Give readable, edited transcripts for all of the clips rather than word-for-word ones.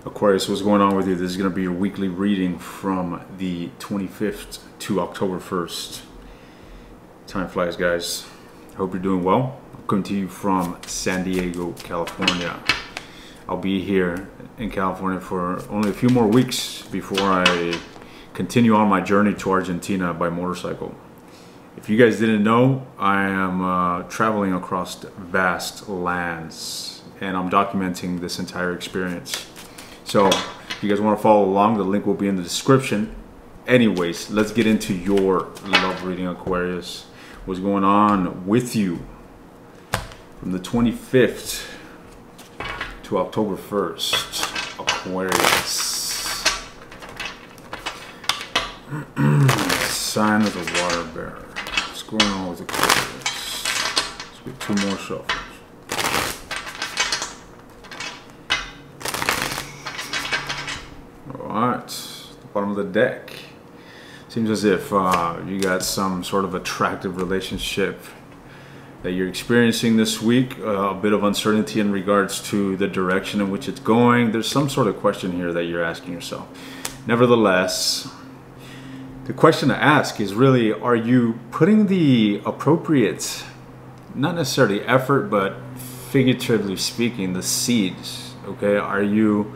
Aquarius, what's going on with you? This is going to be your weekly reading from the 25th to October 1st. Time flies, guys. I hope you're doing well. I'm coming to you from San Diego, California. I'll be here in California for only a few more weeks before I continue on my journey to Argentina by motorcycle. If you guys didn't know, I am traveling across vast lands, and I'm documenting this entire experience. So if you guys want to follow along, the link will be in the description. Anyways, let's get into your love reading, Aquarius. What's going on with you from the 25th to October 1st, Aquarius. Sign of the water bearer. What's going on with Aquarius? Let's get two more shuffles. Alright, the bottom of the deck. Seems as if you got some sort of attractive relationship that you're experiencing this week. A bit of uncertainty in regards to the direction in which it's going. There's some sort of question here that you're asking yourself. Nevertheless, the question to ask is really, are you putting the appropriate, not necessarily effort, but figuratively speaking, the seeds? Okay, are you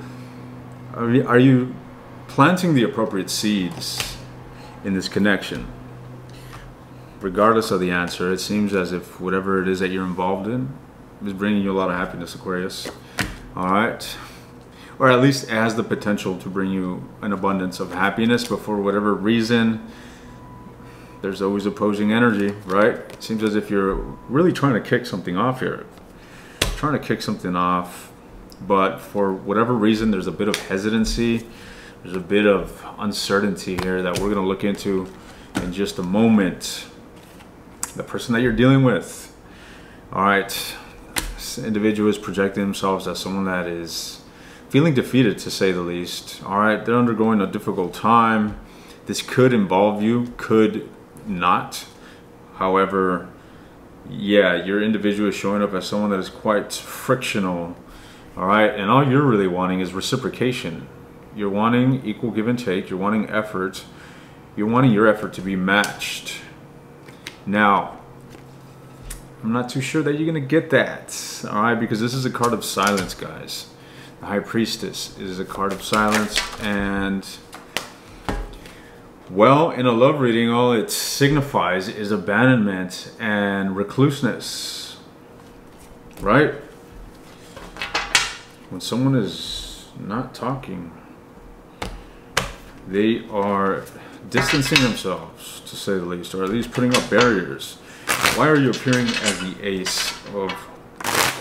planting the appropriate seeds in this connection? Regardless of the answer, it seems as if whatever it is that you're involved in is bringing you a lot of happiness, Aquarius. All right, or at least it has the potential to bring you an abundance of happiness, but for whatever reason, there's always opposing energy, right? It seems as if you're really trying to kick something off here, but for whatever reason, there's a bit of hesitancy. There's a bit of uncertainty here that we're going to look into in just a moment. The person that you're dealing with, all right, this individual is projecting themselves as someone that is feeling defeated, to say the least. All right, they're undergoing a difficult time. This could involve you, could not. However, yeah, your individual is showing up as someone that is quite frictional. All right, and all you're really wanting is reciprocation. You're wanting equal give and take. You're wanting effort. You're wanting your effort to be matched. Now, I'm not too sure that you're going to get that. All right, because this is a card of silence, guys. The High Priestess is a card of silence. And, well, in a love reading, all it signifies is abandonment and recluseness. Right? When someone is not talking, they are distancing themselves, to say the least, or at least putting up barriers. Why are you appearing as the Ace of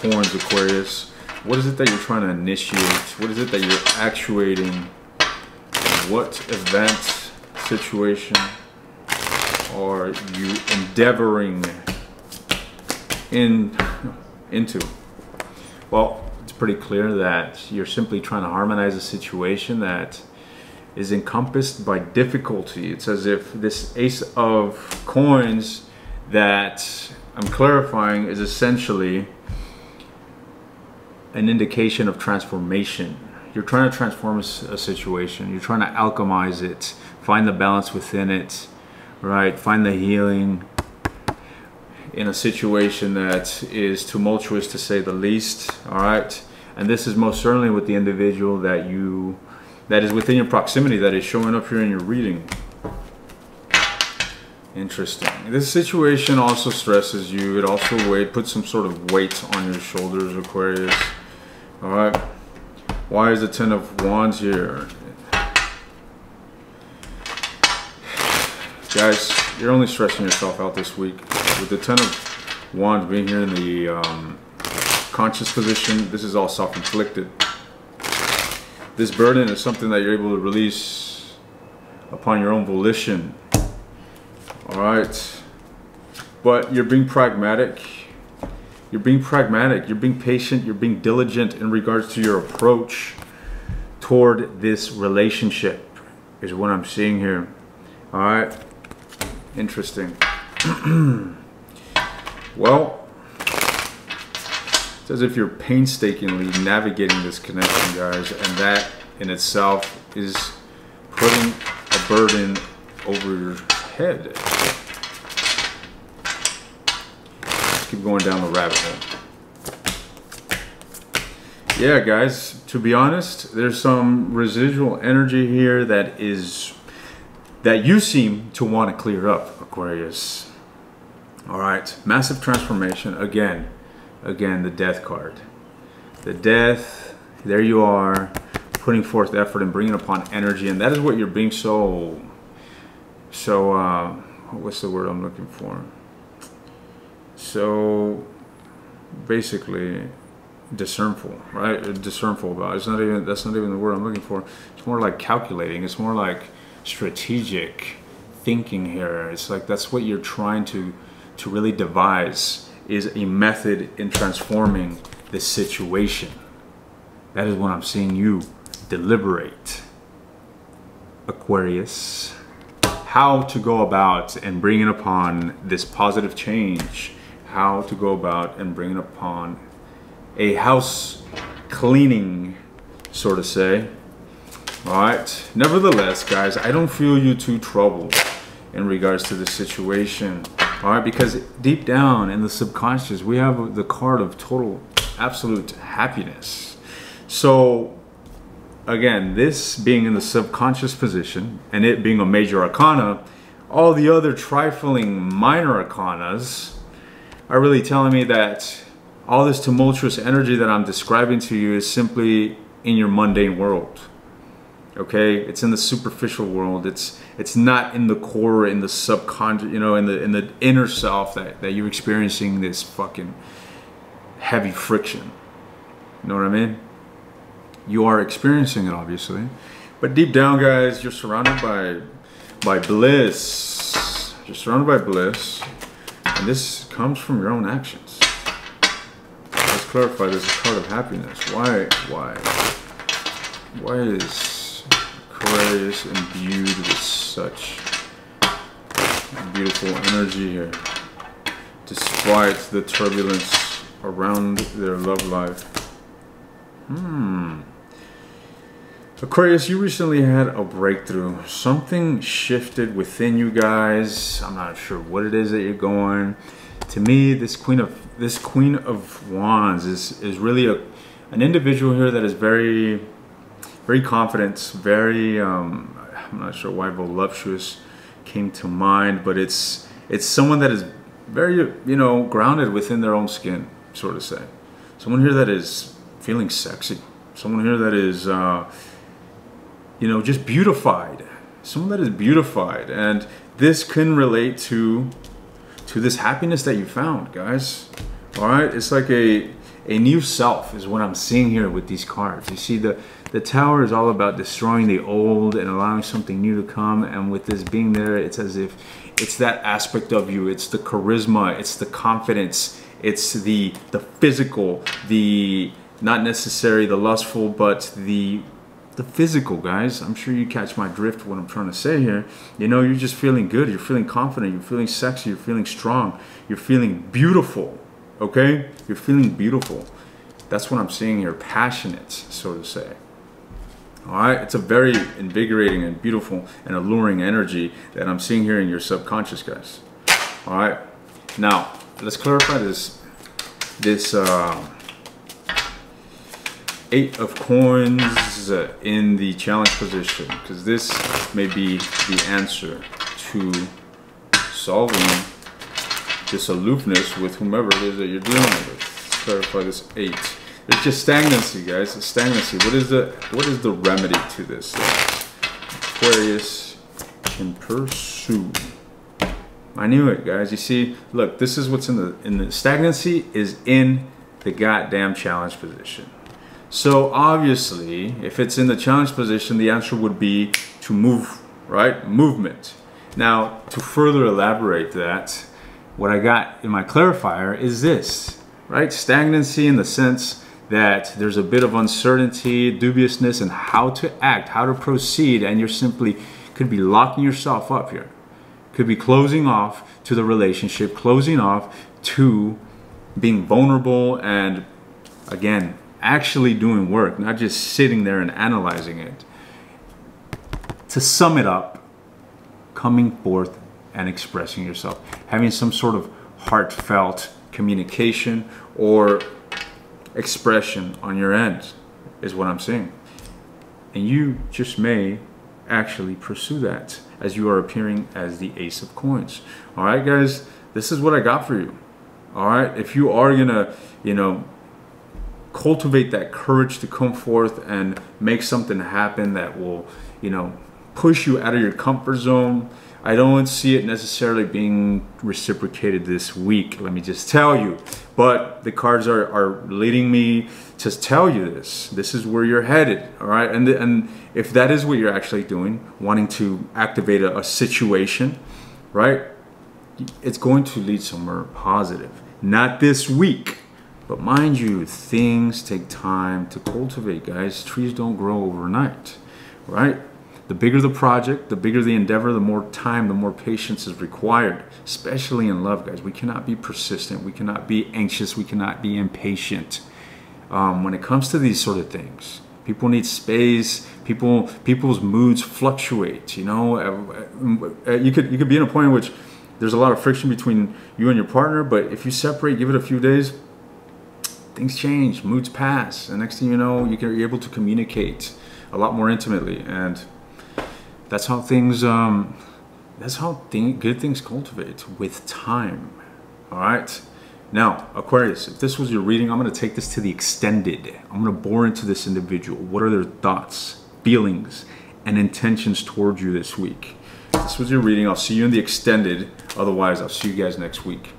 Coins, Aquarius? What is it that you're trying to initiate? What is it that you're actuating? What event, situation are you endeavoring into? Well, it's pretty clear that you're simply trying to harmonize a situation that is encompassed by difficulty. It's as if this Ace of Coins that I'm clarifying is essentially an indication of transformation. You're trying to transform a situation. You're trying to alchemize it, find the balance within it, right? Find the healing in a situation that is tumultuous, to say the least, all right? And this is most certainly with the individual that is within your proximity, that is showing up here in your reading. Interesting. This situation also stresses you. It also puts some sort of weight on your shoulders, Aquarius. All right. Why is the Ten of Wands here? Guys, you're only stressing yourself out this week. With the Ten of Wands being here in the conscious position, this is all self-inflicted. This burden is something that you're able to release upon your own volition. All right. But you're being pragmatic. You're being pragmatic. You're being patient. You're being diligent in regards to your approach toward this relationship, is what I'm seeing here. All right. Interesting. Well, It's as if you're painstakingly navigating this connection, guys, and that in itself is putting a burden over your head. Let's keep going down the rabbit hole. Yeah, guys, to be honest, there's some residual energy here that you seem to want to clear up, Aquarius. All right, massive transformation. Again, the death card. The death, there you are, putting forth effort and bringing upon energy, and that is what you're being so what's the word I'm looking for? So basically discernful, right? Discernful about. That's not even the word I'm looking for. It's more like calculating. It's more like strategic thinking here. It's like that's what you're trying to really devise, is a method in transforming this situation. That is what I'm seeing you deliberate, Aquarius. How to go about and bringing upon this positive change. How to go about and bringing upon a house cleaning, so to say. All right. Nevertheless, guys, I don't feel you too troubled in regards to this situation. All right, because deep down in the subconscious, we have the card of total, absolute happiness. So, again, this being in the subconscious position and it being a major arcana, all the other trifling minor arcanas are really telling me that all this tumultuous energy that I'm describing to you is simply in your mundane world. Okay, it's in the superficial world. It's not in the core, in the subconscious, you know, in the inner self that you're experiencing this fucking heavy friction. You know what I mean? You are experiencing it, obviously, but deep down, guys, you're surrounded by bliss. You're surrounded by bliss, and this comes from your own actions. Let's clarify this card of happiness. Why is Aquarius imbued with such beautiful energy here, despite the turbulence around their love life? Aquarius, you recently had a breakthrough. Something shifted within you guys. I'm not sure what it is that you're going. To me, this Queen of Wands is really an individual here that is very, very confident, very I'm not sure why voluptuous came to mind, but it's someone that is very, you know, grounded within their own skin, sort of say. Someone here that is feeling sexy. Someone here that is you know, just beautified. Someone that is beautified, and this can relate to this happiness that you found, guys. All right, it's like a new self is what I'm seeing here with these cards. You see, the Tower is all about destroying the old and allowing something new to come, and with this being there, it's as if it's that aspect of you. It's the charisma, it's the confidence, it's the physical, the not necessarily the lustful, but the physical, guys. I'm sure you catch my drift what I'm trying to say here. You know, you're just feeling good, you're feeling confident, you're feeling sexy, you're feeling strong, you're feeling beautiful. Okay, you're feeling beautiful. That's what I'm seeing here. Passionate, so to say. All right, it's a very invigorating and beautiful and alluring energy that I'm seeing here in your subconscious, guys. All right, now let's clarify this Eight of Coins in the challenge position, because this may be the answer to solving this aloofness with whomever it is that you're dealing with. Let's clarify this 8. It's just stagnancy, guys. It's stagnancy. What is the remedy to this? Aquarius can pursue. I knew it, guys. You see, look, this is what's in the stagnancy is in the goddamn challenge position. So obviously, if it's in the challenge position, the answer would be to move, right? Movement. Now, to further elaborate that, what I got in my clarifier is this, right? Stagnancy in the sense that there's a bit of uncertainty, dubiousness in how to act, how to proceed, and you're simply could be locking yourself up here. Could be closing off to the relationship, closing off to being vulnerable and again, actually doing work, not just sitting there and analyzing it. To sum it up, coming forth and expressing yourself, having some sort of heartfelt communication or expression on your end is what I'm saying. And you just may actually pursue that as you are appearing as the Ace of Coins. All right, guys, this is what I got for you. All right, if you are gonna, cultivate that courage to come forth and make something happen that will, push you out of your comfort zone, I don't see it necessarily being reciprocated this week, let me just tell you. But the cards are leading me to tell you this. This is where you're headed, all right? And if that is what you're actually doing, wanting to activate a situation, right? It's going to lead somewhere positive. Not this week, but mind you, things take time to cultivate, guys. Trees don't grow overnight, right? The bigger the project, the bigger the endeavor, the more time, the more patience is required, especially in love, guys. We cannot be persistent. We cannot be anxious. We cannot be impatient. When it comes to these sort of things, people need space. People's moods fluctuate. You could be in a point in which there's a lot of friction between you and your partner, but if you separate, give it a few days, things change, moods pass, and next thing you know, you're able to communicate a lot more intimately, and that's how things, good things cultivate with time. All right. Now, Aquarius, if this was your reading, I'm going to take this to the extended. I'm going to bore into this individual. What are their thoughts, feelings, and intentions towards you this week? If this was your reading, I'll see you in the extended. Otherwise, I'll see you guys next week.